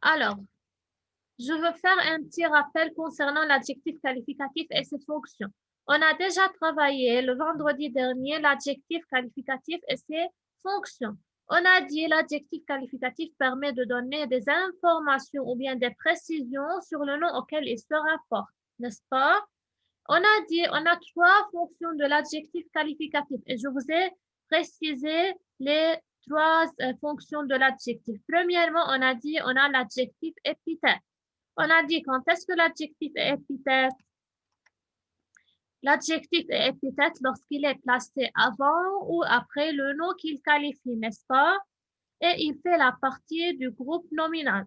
Alors, je veux faire un petit rappel concernant l'adjectif qualificatif et ses fonctions. On a déjà travaillé le vendredi dernier l'adjectif qualificatif et ses fonctions. On a dit l'adjectif qualificatif permet de donner des informations ou bien des précisions sur le nom auquel il se rapporte, n'est-ce pas? On a dit, on a trois fonctions de l'adjectif qualificatif et je vous ai précisé les trois fonctions de l'adjectif. Premièrement, on a dit, on a l'adjectif épithète. On a dit quand est-ce que l'adjectif est épithète? L'adjectif est épithète lorsqu'il est placé avant ou après le nom qu'il qualifie, n'est-ce pas? Et il fait la partie du groupe nominal.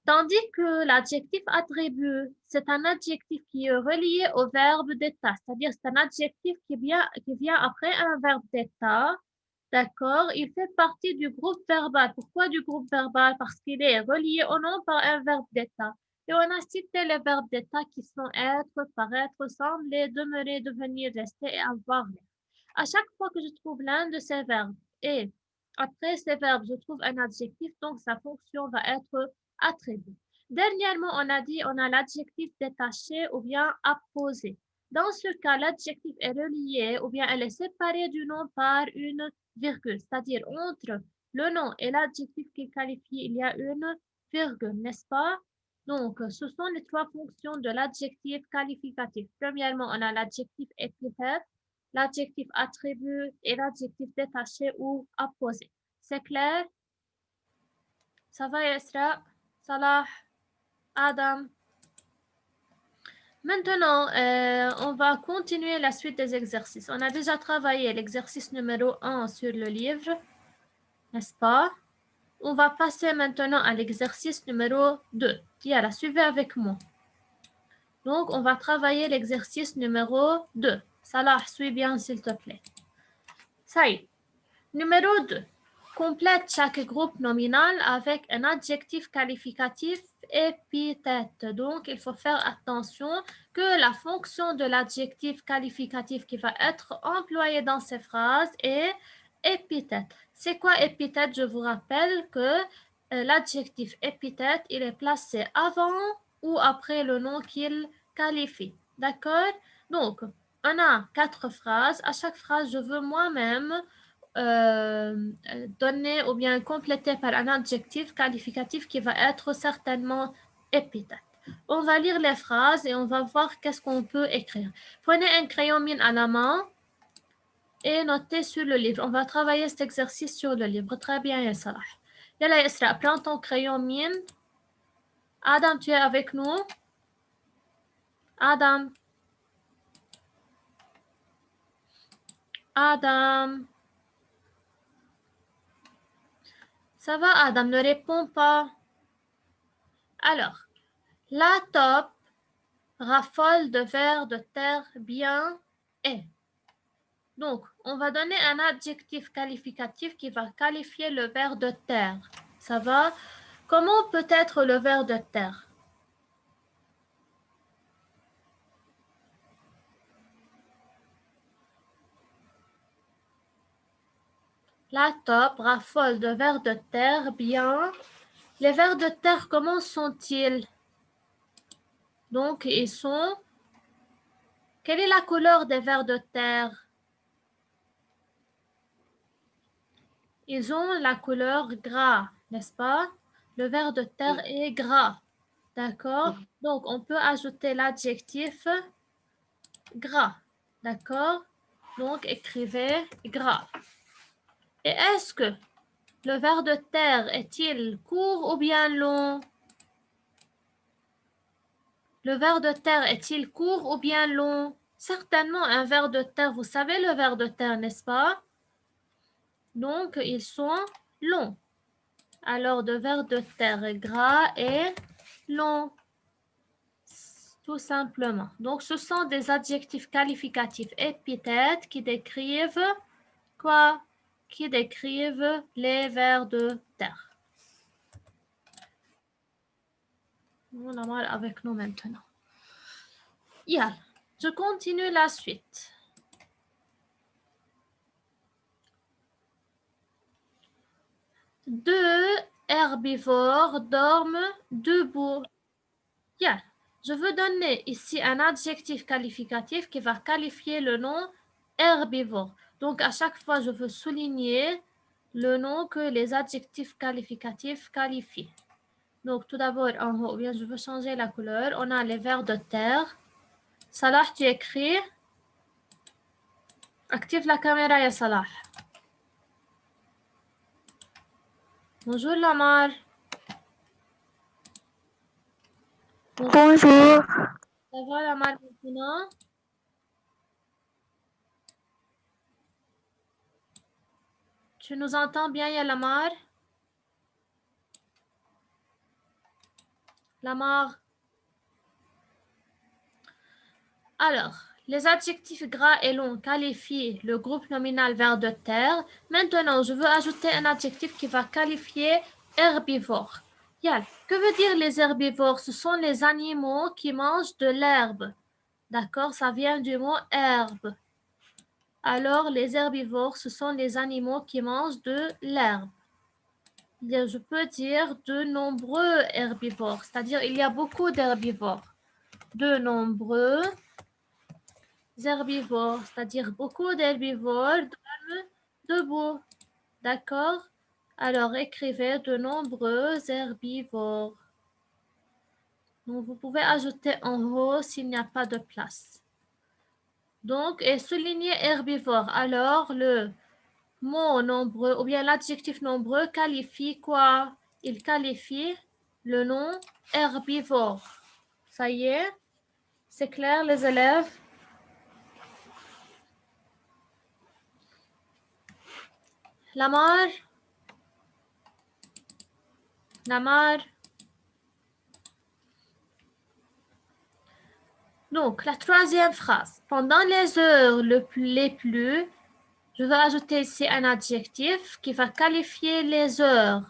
Tandis que l'adjectif attribut, c'est un adjectif qui est relié au verbe d'état, c'est-à-dire c'est un adjectif qui vient après un verbe d'état. D'accord? Il fait partie du groupe verbal. Pourquoi du groupe verbal? Parce qu'il est relié au nom par un verbe d'état. Et on a cité les verbes d'état qui sont être, paraître, sembler, demeurer, devenir, rester et avoir l'air. À chaque fois que je trouve l'un de ces verbes et après ces verbes, je trouve un adjectif, donc sa fonction va être attribuée. Dernièrement, on a dit on a l'adjectif détaché ou bien apposé. Dans ce cas, l'adjectif est relié ou bien elle est séparée du nom par une virgule, c'est-à-dire entre le nom et l'adjectif qui qualifie, il y a une virgule, n'est-ce pas? Donc, ce sont les trois fonctions de l'adjectif qualificatif. Premièrement, on a l'adjectif épithète, l'adjectif attribut et l'adjectif détaché ou apposé. C'est clair? Ça va, Yasra? Salah? Adam? Maintenant, on va continuer la suite des exercices. On a déjà travaillé l'exercice numéro 1 sur le livre, n'est-ce pas? On va passer maintenant à l'exercice numéro 2. Yara, suivez avec moi. Donc, on va travailler l'exercice numéro 2. Salah, suis bien s'il te plaît. Ça y est. Numéro 2. Complète chaque groupe nominal avec un adjectif qualificatif épithète. Donc, il faut faire attention que la fonction de l'adjectif qualificatif qui va être employé dans ces phrases est épithète. C'est quoi épithète? Je vous rappelle que l'adjectif épithète, il est placé avant ou après le nom qu'il qualifie. D'accord? Donc, on a 4 phrases. À chaque phrase, je veux moi-même donné ou bien complété par un adjectif qualificatif qui va être certainement épithète. On va lire les phrases et on va voir qu'est-ce qu'on peut écrire. Prenez un crayon mine à la main et notez sur le livre. On va travailler cet exercice sur le livre. Très bien, Yassarah. Yalla Yasra, prends ton crayon mine. Adam, tu es avec nous? Adam. Adam. Ça va, Adam? Ne réponds pas. Alors, la top raffole de vers de terre bien est. Donc, on va donner un adjectif qualificatif qui va qualifier le ver de terre. Ça va? Comment peut être le ver de terre? La top raffole de vers de terre bien. Les vers de terre, comment sont-ils? Donc, ils sont... Quelle est la couleur des vers de terre? Ils ont la couleur gras, n'est-ce pas? Le ver de terre est gras. D'accord? Donc, on peut ajouter l'adjectif gras. D'accord? Donc, écrivez gras. Et est-ce que le ver de terre est-il court ou bien long? Le ver de terre est-il court ou bien long? Certainement, un ver de terre, vous savez le ver de terre, n'est-ce pas? Donc, ils sont longs. Alors, le ver de terre gras et long. Tout simplement. Donc, ce sont des adjectifs qualificatifs épithètes qui décrivent quoi? Qui décrivent les vers de terre. On a mal avec nous maintenant. Yal, je continue la suite. Deux herbivores dorment debout. Bien, je veux donner ici un adjectif qualificatif qui va qualifier le nom herbivore. Donc, à chaque fois, je veux souligner le nom que les adjectifs qualificatifs qualifient. Donc, tout d'abord, en haut, bien, je veux changer la couleur. On a les vers de terre. Salah, tu écris. Active la caméra, ya Salah. Bonjour, Lamar. Bonjour. Ça va, Lamar, maintenant? Tu nous entends bien, ya Lamar? Lamar. Alors, les adjectifs gras et longs qualifient le groupe nominal vers de terre. Maintenant, je veux ajouter un adjectif qui va qualifier herbivore. Yal, que veut dire les herbivores? Ce sont les animaux qui mangent de l'herbe. D'accord? Ça vient du mot herbe. Alors, les herbivores, ce sont les animaux qui mangent de l'herbe. Je peux dire de nombreux herbivores, c'est-à-dire il y a beaucoup d'herbivores. De nombreux herbivores, c'est-à-dire beaucoup d'herbivores dorment debout. D'accord? Alors, écrivez de nombreux herbivores. Donc, vous pouvez ajouter en haut s'il n'y a pas de place. Donc, et souligner herbivore. Alors, le mot nombreux ou bien l'adjectif nombreux qualifie quoi? Il qualifie le nom herbivore. Ça y est? C'est clair, les élèves? Lamar? Lamar? Donc, la troisième phrase. Pendant les heures les plus, je vais ajouter ici un adjectif qui va qualifier les heures.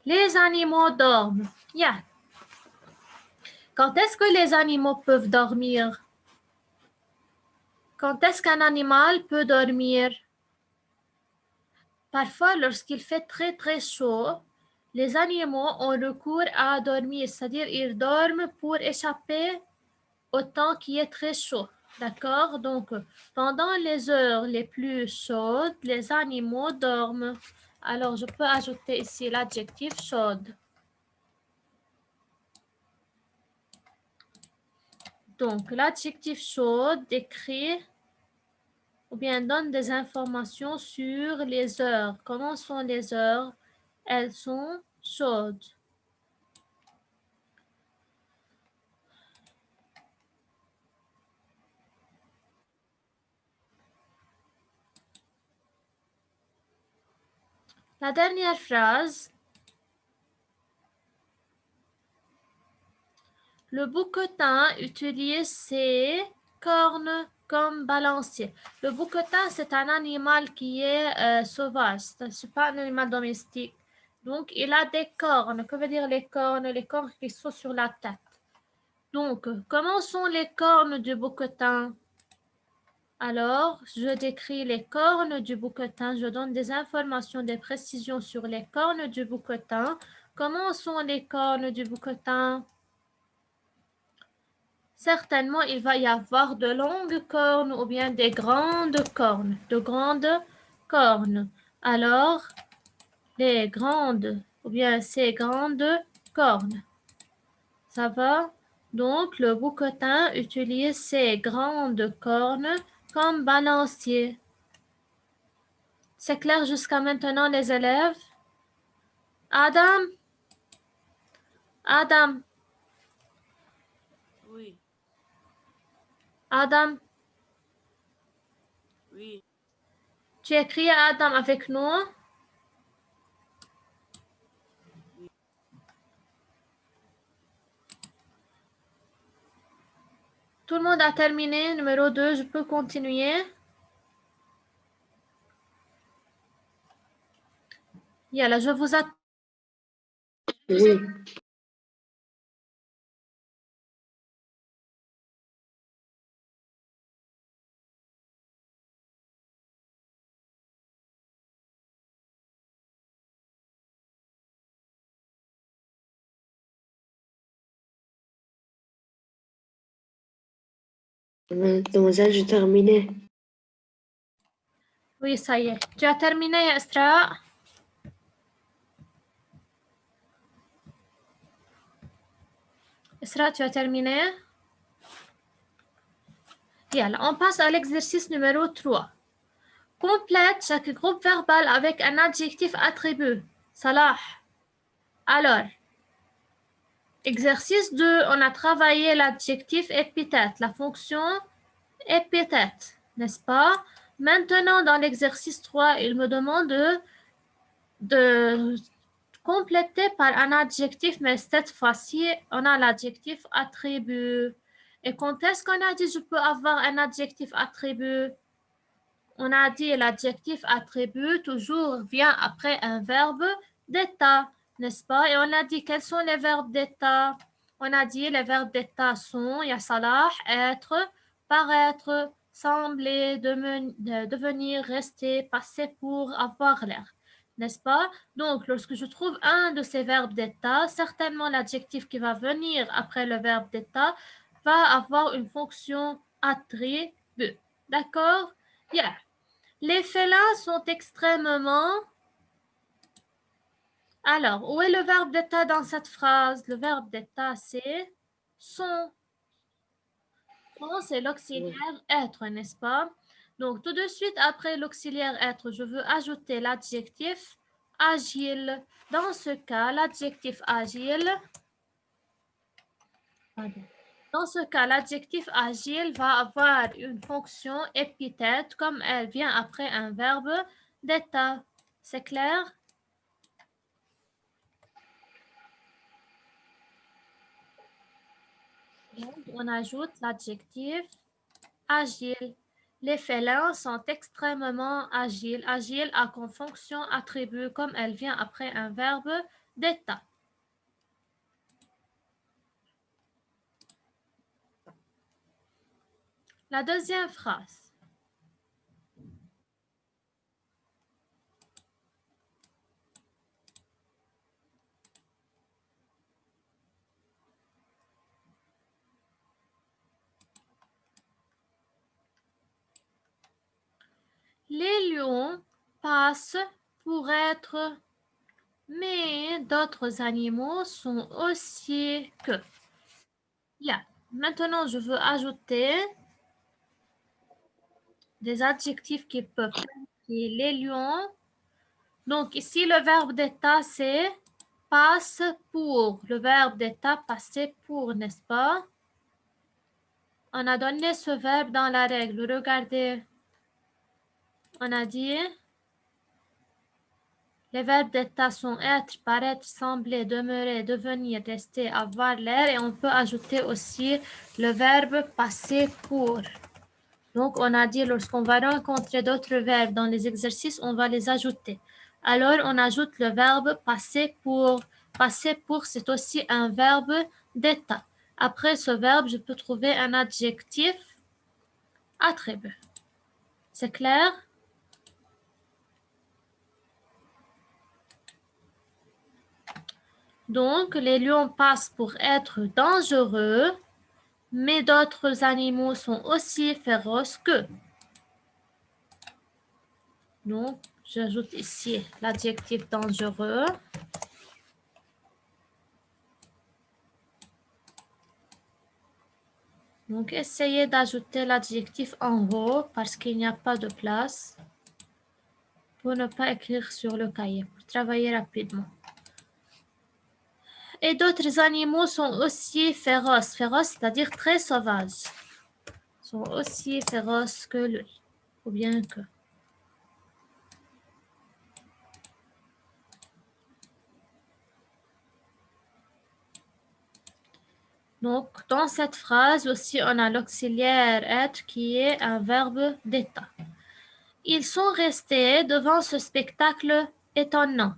Les animaux dorment. Yeah. Quand est-ce que les animaux peuvent dormir? Quand est-ce qu'un animal peut dormir? Parfois, lorsqu'il fait très très chaud, les animaux ont recours à dormir, c'est-à-dire ils dorment pour échapper au temps qui est très chaud. D'accord? Donc, pendant les heures les plus chaudes, les animaux dorment. Alors, je peux ajouter ici l'adjectif chaude. Donc, l'adjectif chaude décrit ou bien donne des informations sur les heures. Comment sont les heures? Elles sont chaudes. La dernière phrase. Le bouquetin utilise ses cornes comme balancier. Le bouquetin, c'est un animal qui est sauvage. Ce n'est pas un animal domestique. Donc, il a des cornes. Que veut dire les cornes? Les cornes qui sont sur la tête. Donc, comment sont les cornes du bouquetin? Alors, je décris les cornes du bouquetin. Je donne des informations, des précisions sur les cornes du bouquetin. Comment sont les cornes du bouquetin? Certainement, il va y avoir de longues cornes ou bien des grandes cornes. De grandes cornes. Alors, les grandes ou bien ces grandes cornes. Ça va? Donc, le bouquetin utilise ses grandes cornes comme balancier. C'est clair jusqu'à maintenant, les élèves? Adam? Adam? Oui. Adam? Oui. Tu écris Adam avec nous? Tout le monde a terminé. Numéro 2, je peux continuer? Yalla, je vous attends. Oui. Mademoiselle, j'ai terminé. Oui, ça y est. Tu as terminé, Estra? Esra, tu as terminé? Bien, on passe à l'exercice numéro 3. Complète chaque groupe verbal avec un adjectif attribut. Salah. Alors, exercice 2, on a travaillé l'adjectif épithète, la fonction épithète, n'est-ce pas? Maintenant, dans l'exercice 3, il me demande de compléter par un adjectif, mais cette fois-ci, on a l'adjectif attribut. Et quand est-ce qu'on a dit je peux avoir un adjectif attribut? On a dit l'adjectif attribut toujours vient après un verbe d'état, n'est-ce pas? Et on a dit quels sont les verbes d'état? On a dit les verbes d'état sont ya salah, être, paraître, sembler, devenir, rester, passer pour, avoir l'air, n'est-ce pas? Donc, lorsque je trouve un de ces verbes d'état, certainement l'adjectif qui va venir après le verbe d'état va avoir une fonction attribut. D'accord? Yeah. Les félins sont extrêmement... Alors, où est le verbe d'état dans cette phrase? Le verbe d'état, c'est sont. Sont, c'est l'auxiliaire être, n'est-ce pas? Donc, tout de suite, après l'auxiliaire être, je veux ajouter l'adjectif agile. Dans ce cas, l'adjectif agile... Dans ce cas, l'adjectif agile va avoir une fonction épithète comme elle vient après un verbe d'état. C'est clair? Donc, on ajoute l'adjectif agile. Les félins sont extrêmement agiles. Agile a comme fonction attribut comme elle vient après un verbe d'état. La deuxième phrase. Les lions passent pour être, mais d'autres animaux sont aussi que. Là, maintenant, je veux ajouter des adjectifs qui peuvent qualifier les lions. Donc, ici, le verbe d'état, c'est passe pour. Le verbe d'état, passer pour, n'est-ce pas? On a donné ce verbe dans la règle. Regardez. On a dit les verbes d'état sont être, paraître, sembler, demeurer, devenir, rester, avoir l'air. Et on peut ajouter aussi le verbe passer pour. Donc, on a dit lorsqu'on va rencontrer d'autres verbes dans les exercices, on va les ajouter. Alors, on ajoute le verbe passer pour. Passer pour, c'est aussi un verbe d'état. Après ce verbe, je peux trouver un adjectif attribut. C'est clair? Donc, les lions passent pour être dangereux, mais d'autres animaux sont aussi féroces qu'eux. Donc, j'ajoute ici l'adjectif dangereux. Donc, essayez d'ajouter l'adjectif en haut parce qu'il n'y a pas de place pour ne pas écrire sur le cahier, pour travailler rapidement. Et d'autres animaux sont aussi féroces. Féroces, c'est-à-dire très sauvages. Sont aussi féroces que lui, ou bien que. Donc, dans cette phrase aussi, on a l'auxiliaire être qui est un verbe d'état. Ils sont restés devant ce spectacle étonnant.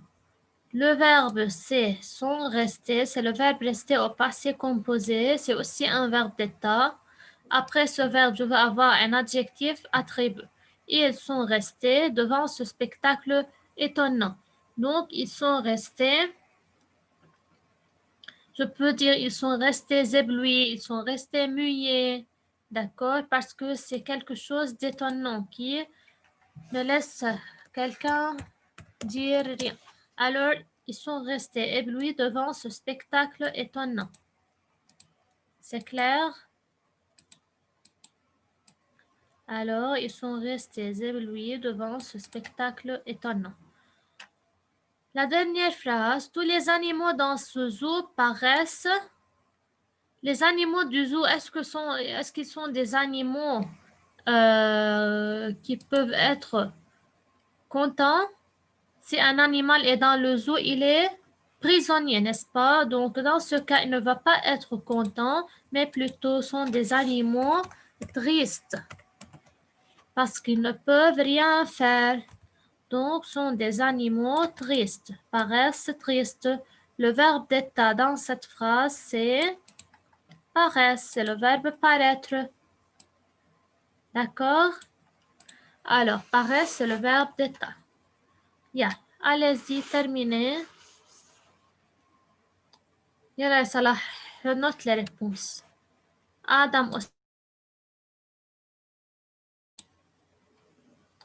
Le verbe c'est sont restés, c'est le verbe rester au passé composé, c'est aussi un verbe d'état. Après ce verbe, je vais avoir un adjectif attribut. Ils sont restés devant ce spectacle étonnant. Donc, ils sont restés, je peux dire ils sont restés éblouis, ils sont restés muets, D'accord? Parce que c'est quelque chose d'étonnant qui ne laisse quelqu'un dire rien. Alors, ils sont restés éblouis devant ce spectacle étonnant. C'est clair? Alors, ils sont restés éblouis devant ce spectacle étonnant. La dernière phrase, tous les animaux dans ce zoo paraissent... Les animaux du zoo, est-ce qu'ils sont des animaux qui peuvent être contents? Si un animal est dans le zoo, il est prisonnier, n'est-ce pas? Donc, dans ce cas, il ne va pas être content, mais plutôt sont des animaux tristes parce qu'ils ne peuvent rien faire. Donc, sont des animaux tristes, paraissent tristes. Le verbe d'état dans cette phrase, c'est paraître, c'est le verbe paraître. D'accord? Alors, paraître, c'est le verbe d'état. Allez-y, terminez. يلا صلاح, je note les réponses. Adam aussi.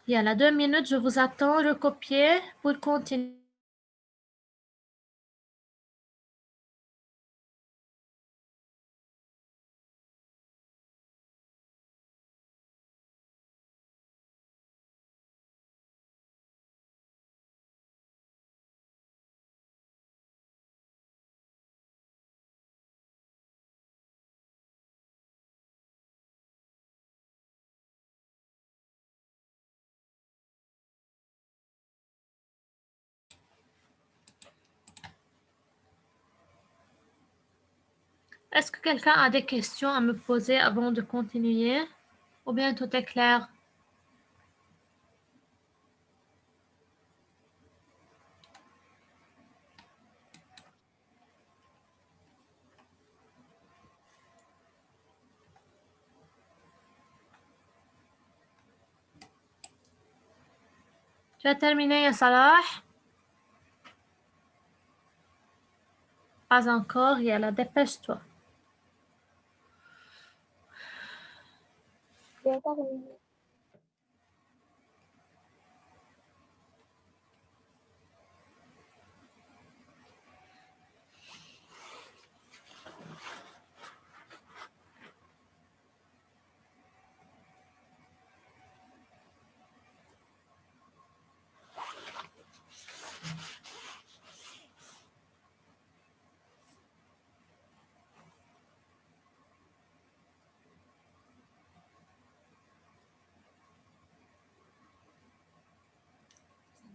2 minutes, je vous attends. Recopier pour continuer. Est-ce que quelqu'un a des questions à me poser avant de continuer? Ou bien tout est clair? Tu as terminé, ya Salah? Pas encore, Yala, dépêche-toi.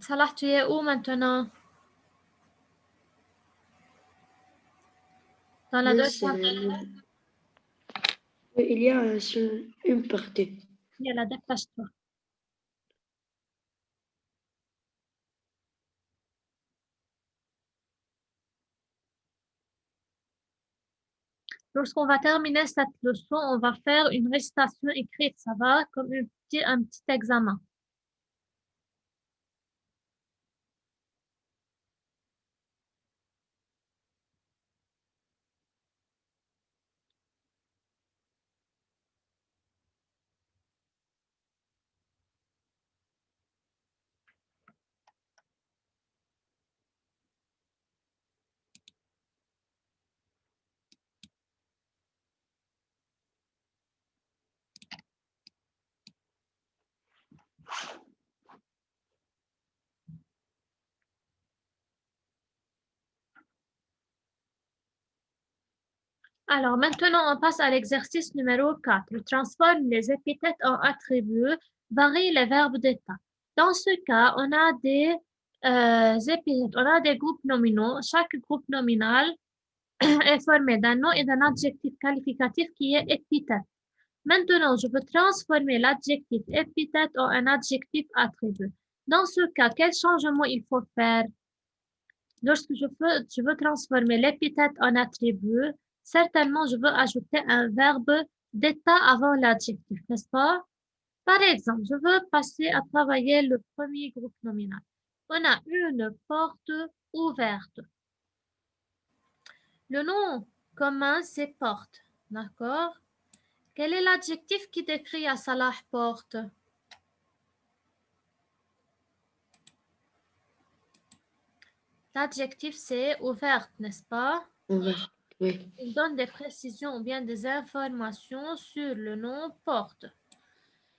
Salah, tu es où maintenant? Dans la deuxième. Il y a une partie. Yala, dépêche-toi. Lorsqu'on va terminer cette leçon, on va faire une récitation écrite. Ça va comme un petit examen. Alors, maintenant, on passe à l'exercice numéro 4. Transforme les épithètes en attributs, varie les verbes d'état. Dans ce cas, on a des épithètes, on a des groupes nominaux. Chaque groupe nominal est formé d'un nom et d'un adjectif qualificatif qui est épithète. Maintenant, je veux transformer l'adjectif épithète en un adjectif attribut. Dans ce cas, quel changement il faut faire? Lorsque je veux transformer l'épithète en attribut, certainement, je veux ajouter un verbe d'état avant l'adjectif, n'est-ce pas? Par exemple, je veux passer à travailler le premier groupe nominal. On a une porte ouverte. Le nom commun, c'est porte, d'accord? Quel est l'adjectif qui décrit à Salah porte? L'adjectif, c'est ouverte, n'est-ce pas? Ouverte, oui. Il donne des précisions ou bien des informations sur le nom porte.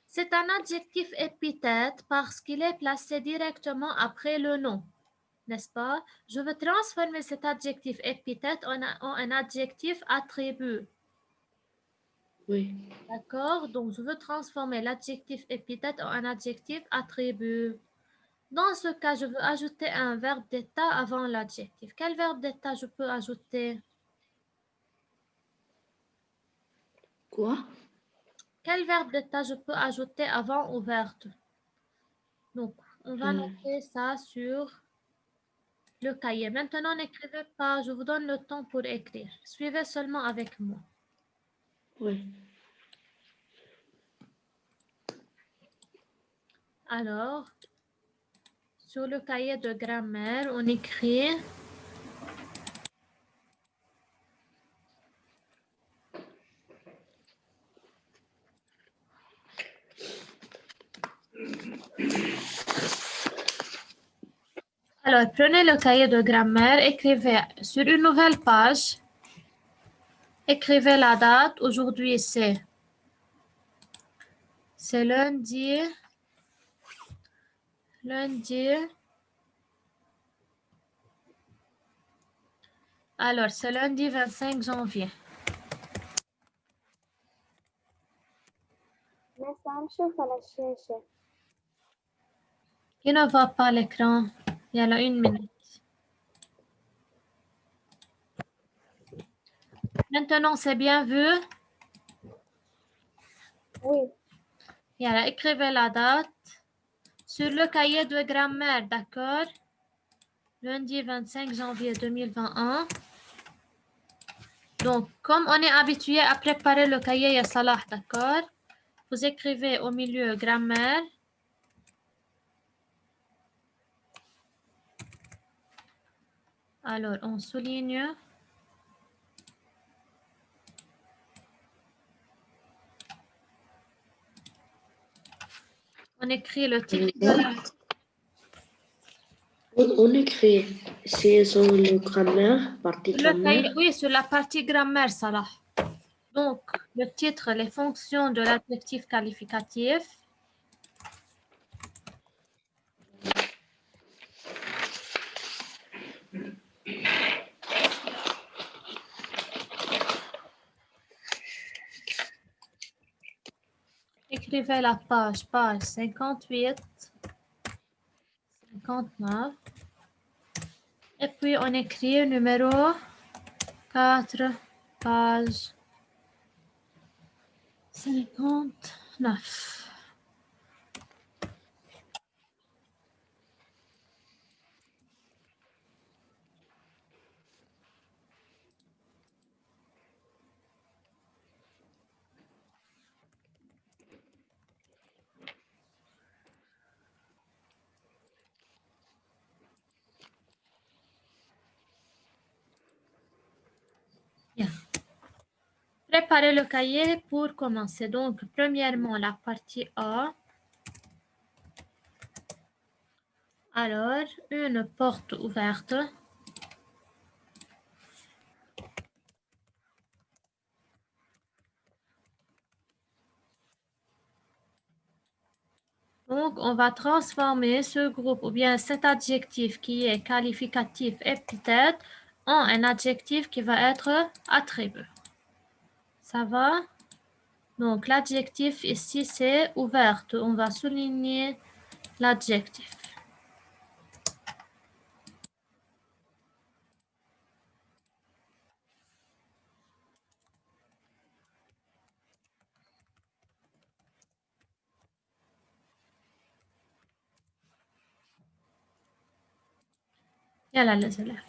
C'est un adjectif épithète parce qu'il est placé directement après le nom, n'est-ce pas? Je veux transformer cet adjectif épithète en un adjectif attribut. Oui. D'accord? Donc, je veux transformer l'adjectif épithète en un adjectif attribut. Dans ce cas, je veux ajouter un verbe d'état avant l'adjectif. Quel verbe d'état je peux ajouter? Quoi? Quel verbe d'état je peux ajouter avant ouverte? Donc, on va noter ça sur le cahier. Maintenant, n'écrivez pas, je vous donne le temps pour écrire. Suivez seulement avec moi. Oui. Alors, sur le cahier de grammaire, on écrit alors, prenez le cahier de grammaire, écrivez sur une nouvelle page, écrivez la date. Aujourd'hui, c'est lundi. Alors, c'est lundi 25 janvier. Qui ne voit pas l'écran? Il y a là 1 minute. Maintenant, c'est bien vu? Oui. Et alors, écrivez la date sur le cahier de grammaire, d'accord? Lundi 25 janvier 2021. Donc, comme on est habitué à préparer le cahier à Salah, d'accord? Vous écrivez au milieu grammaire. Alors, on souligne. On écrit le titre de la... On écrit, c'est sur le grammaire, partie grammaire. Oui, sur la partie grammaire, Salah. Donc, le titre, les fonctions de l'adjectif qualificatif. Écrivez la page 58, 59. Et puis, on écrit numéro 4, page 59. Bien. Préparez le cahier pour commencer. Donc, premièrement, la partie A. Alors, une porte ouverte. Donc, on va transformer ce groupe ou bien cet adjectif qui est qualificatif épithète en un adjectif qui va être attribut. Ça va? Donc, l'adjectif ici, c'est ouverte. On va souligner l'adjectif. Yalla les élèves.